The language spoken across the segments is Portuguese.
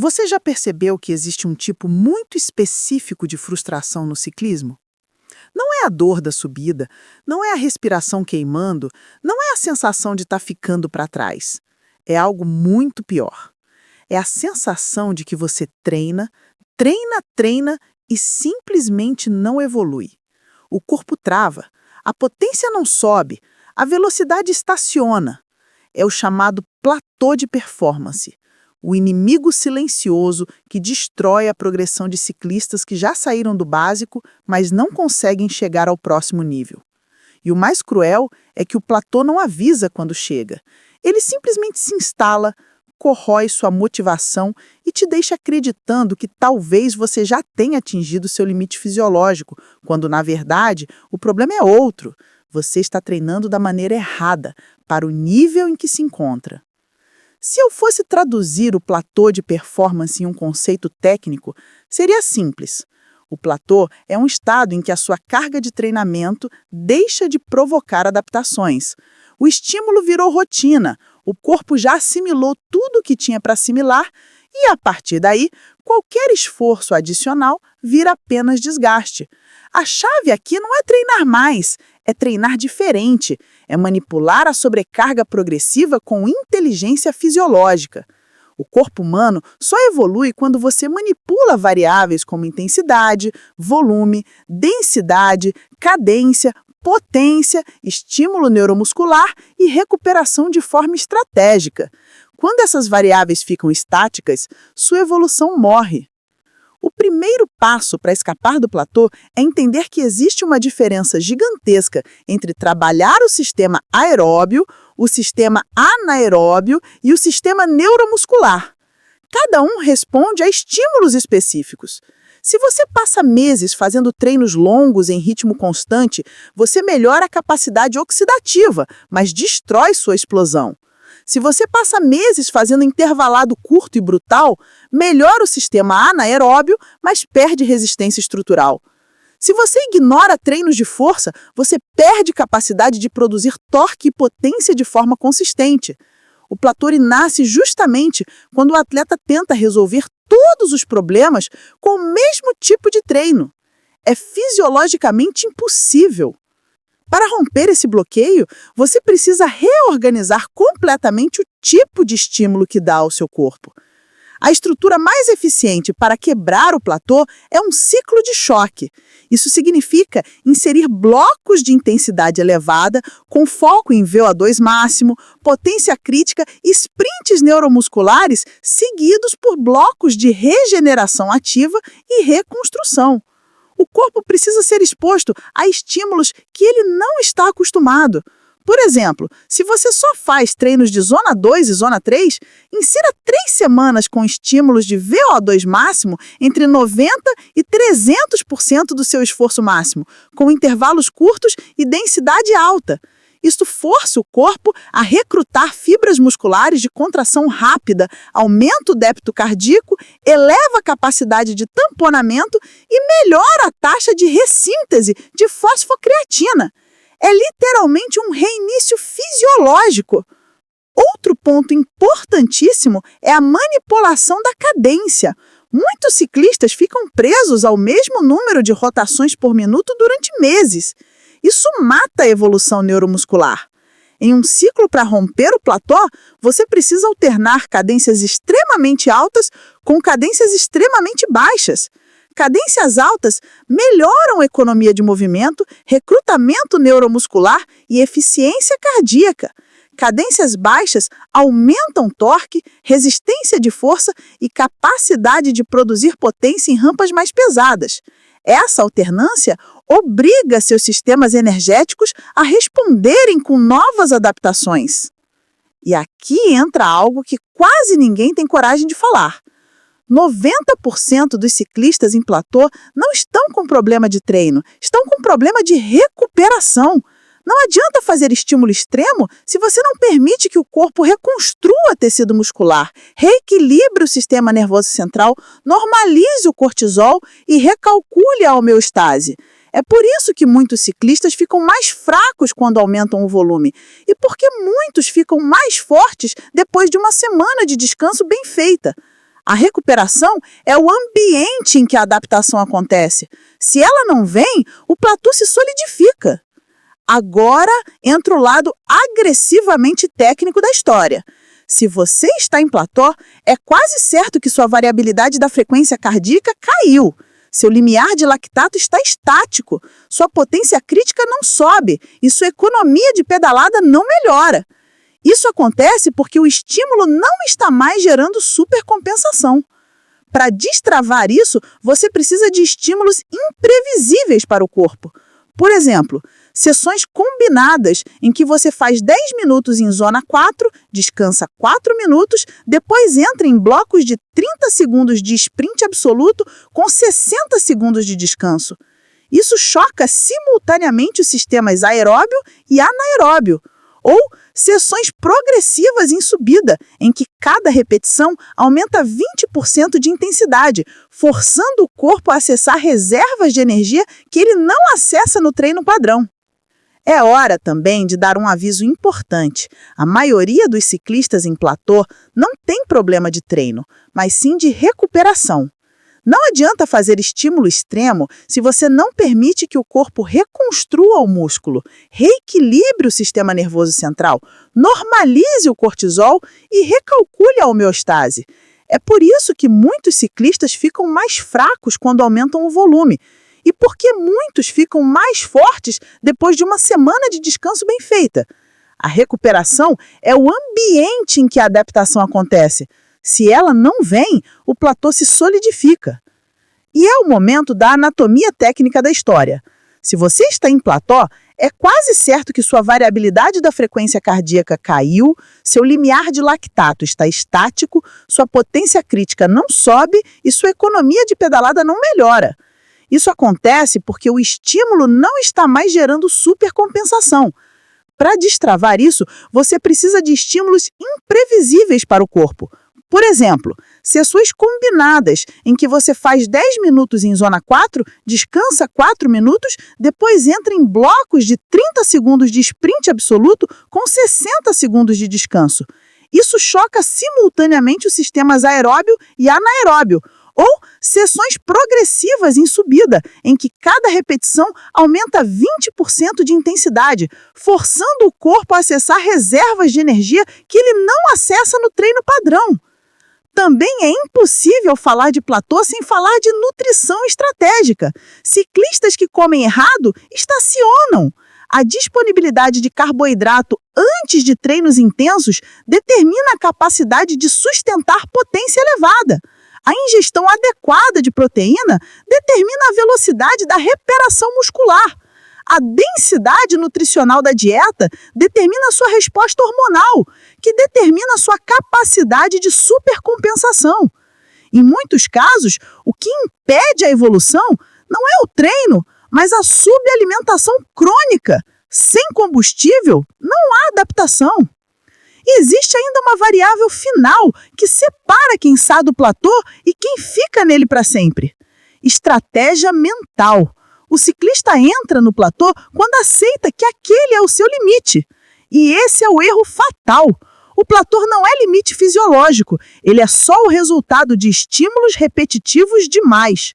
Você já percebeu que existe um tipo muito específico de frustração no ciclismo? Não é a dor da subida, não é a respiração queimando, não é a sensação de estar ficando para trás. É algo muito pior. É a sensação de que você treina, treina e simplesmente não evolui. O corpo trava, a potência não sobe, a velocidade estaciona. É o chamado platô de performance. O inimigo silencioso que destrói a progressão de ciclistas que já saíram do básico, mas não conseguem chegar ao próximo nível. E o mais cruel é que o platô não avisa quando chega. Ele simplesmente se instala, corrói sua motivação e te deixa acreditando que talvez você já tenha atingido seu limite fisiológico, quando, na verdade, o problema é outro. Você está treinando da maneira errada, para o nível em que se encontra. Se eu fosse traduzir o platô de performance em um conceito técnico, seria simples. O platô é um estado em que a sua carga de treinamento deixa de provocar adaptações. O estímulo virou rotina, o corpo já assimilou tudo o que tinha para assimilar e, a partir daí, qualquer esforço adicional vira apenas desgaste. A chave aqui não é treinar mais, é treinar diferente, é manipular a sobrecarga progressiva com inteligência fisiológica. O corpo humano só evolui quando você manipula variáveis como intensidade, volume, densidade, cadência, potência, estímulo neuromuscular e recuperação de forma estratégica. Quando essas variáveis ficam estáticas, sua evolução morre. O primeiro passo para escapar do platô é entender que existe uma diferença gigantesca entre trabalhar o sistema aeróbio, o sistema anaeróbio e o sistema neuromuscular. Cada um responde a estímulos específicos. Se você passa meses fazendo treinos longos em ritmo constante, você melhora a capacidade oxidativa, mas destrói sua explosão. Se você passa meses fazendo intervalado curto e brutal, melhora o sistema anaeróbio, mas perde resistência estrutural. Se você ignora treinos de força, você perde capacidade de produzir torque e potência de forma consistente. O platô nasce justamente quando o atleta tenta resolver todos os problemas com o mesmo tipo de treino. É fisiologicamente impossível. Para romper esse bloqueio, você precisa reorganizar completamente o tipo de estímulo que dá ao seu corpo. A estrutura mais eficiente para quebrar o platô é um ciclo de choque. Isso significa inserir blocos de intensidade elevada, com foco em VO2 máximo, potência crítica e sprints neuromusculares seguidos por blocos de regeneração ativa e reconstrução. O corpo precisa ser exposto a estímulos que ele não está acostumado. Por exemplo, se você só faz treinos de zona 2 e zona 3, insira 3 semanas com estímulos de VO2 máximo entre 90% e 300% do seu esforço máximo, com intervalos curtos e densidade alta. Isso força o corpo a recrutar fibras musculares de contração rápida, aumenta o débito cardíaco, eleva a capacidade de tamponamento e melhora a taxa de ressíntese de fosfocreatina. É literalmente um reinício fisiológico. Outro ponto importantíssimo é a manipulação da cadência. Muitos ciclistas ficam presos ao mesmo número de rotações por minuto durante meses. Isso mata a evolução neuromuscular. Em um ciclo para romper o platô, você precisa alternar cadências extremamente altas com cadências extremamente baixas. Cadências altas melhoram a economia de movimento, recrutamento neuromuscular e eficiência cardíaca. Cadências baixas aumentam torque, resistência de força e capacidade de produzir potência em rampas mais pesadas. Essa alternância obriga seus sistemas energéticos a responderem com novas adaptações. E aqui entra algo que quase ninguém tem coragem de falar. 90% dos ciclistas em platô não estão com problema de treino, estão com problema de recuperação. Não adianta fazer estímulo extremo se você não permite que o corpo reconstrua tecido muscular, reequilibre o sistema nervoso central, normalize o cortisol e recalcule a homeostase. É por isso que muitos ciclistas ficam mais fracos quando aumentam o volume e porque muitos ficam mais fortes depois de uma semana de descanso bem feita. A recuperação é o ambiente em que a adaptação acontece. Se ela não vem, o platô se solidifica. Agora entra o lado agressivamente técnico da história. Se você está em platô, é quase certo que sua variabilidade da frequência cardíaca caiu. Seu limiar de lactato está estático, sua potência crítica não sobe e sua economia de pedalada não melhora. Isso acontece porque o estímulo não está mais gerando supercompensação. Para destravar isso, você precisa de estímulos imprevisíveis para o corpo. Por exemplo, sessões combinadas em que você faz 10 minutos em zona 4, descansa 4 minutos, depois entra em blocos de 30 segundos de sprint absoluto com 60 segundos de descanso. Isso choca simultaneamente os sistemas aeróbio e anaeróbio. Ou sessões progressivas em subida, em que cada repetição aumenta 20% de intensidade, forçando o corpo a acessar reservas de energia que ele não acessa no treino padrão. É hora também de dar um aviso importante. A maioria dos ciclistas em platô não tem problema de treino, mas sim de recuperação. Não adianta fazer estímulo extremo se você não permite que o corpo reconstrua o músculo, reequilibre o sistema nervoso central, normalize o cortisol e recalcule a homeostase. É por isso que muitos ciclistas ficam mais fracos quando aumentam o volume e porque muitos ficam mais fortes depois de uma semana de descanso bem feita. A recuperação é o ambiente em que a adaptação acontece. Se ela não vem, o platô se solidifica. E é o momento da anatomia técnica da história. Se você está em platô, é quase certo que sua variabilidade da frequência cardíaca caiu, seu limiar de lactato está estático, sua potência crítica não sobe e sua economia de pedalada não melhora. Isso acontece porque o estímulo não está mais gerando supercompensação. Para destravar isso, você precisa de estímulos imprevisíveis para o corpo. Por exemplo, sessões combinadas em que você faz 10 minutos em zona 4, descansa 4 minutos, depois entra em blocos de 30 segundos de sprint absoluto com 60 segundos de descanso. Isso choca simultaneamente os sistemas aeróbio e anaeróbio. Ou sessões progressivas em subida, em que cada repetição aumenta 20% de intensidade, forçando o corpo a acessar reservas de energia que ele não acessa no treino padrão. Também é impossível falar de platô sem falar de nutrição estratégica. Ciclistas que comem errado estacionam. A disponibilidade de carboidrato antes de treinos intensos determina a capacidade de sustentar potência elevada. A ingestão adequada de proteína determina a velocidade da recuperação muscular. A densidade nutricional da dieta determina a sua resposta hormonal, que determina a sua capacidade de supercompensação. Em muitos casos, o que impede a evolução não é o treino, mas a subalimentação crônica. Sem combustível, não há adaptação. E existe ainda uma variável final que separa quem sai do platô e quem fica nele para sempre. Estratégia mental. O ciclista entra no platô quando aceita que aquele é o seu limite. E esse é o erro fatal. O platô não é limite fisiológico, ele é só o resultado de estímulos repetitivos demais.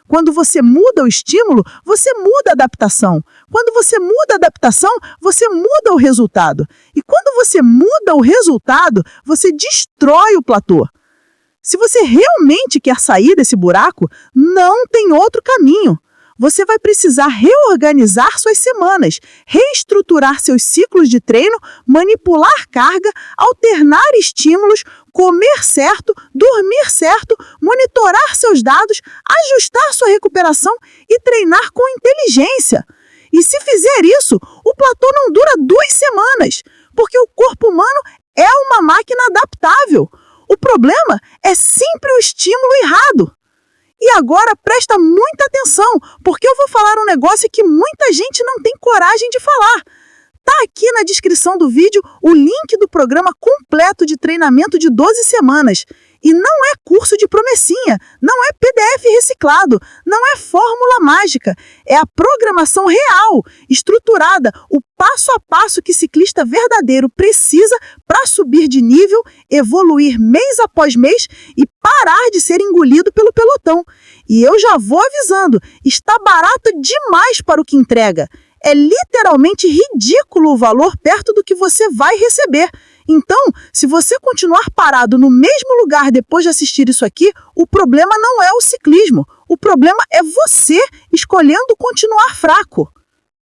Quando você muda o estímulo, você muda a adaptação. Quando você muda a adaptação, você muda o resultado. E quando você muda o resultado, você destrói o platô. Se você realmente quer sair desse buraco, não tem outro caminho. Você vai precisar reorganizar suas semanas, reestruturar seus ciclos de treino, manipular carga, alternar estímulos, comer certo, dormir certo, monitorar seus dados, ajustar sua recuperação e treinar com inteligência. E se fizer isso, o platô não dura 2 semanas, porque o corpo humano é uma máquina adaptável. O problema é sempre o estímulo errado. E agora presta muita atenção, porque eu vou falar um negócio que muita gente não tem coragem de falar. Tá aqui na descrição do vídeo o link do programa completo de treinamento de 12 semanas. E não é curso de promessinha, não é PDF reciclado. ciclado. Não é fórmula mágica, é a programação real, estruturada, o passo a passo que ciclista verdadeiro precisa para subir de nível, evoluir mês após mês e parar de ser engolido pelo pelotão. E eu já vou avisando, está barato demais para o que entrega. É literalmente ridículo o valor perto do que você vai receber. Então, se você continuar parado no mesmo lugar depois de assistir isso aqui, o problema não é o ciclismo. O problema é você escolhendo continuar fraco.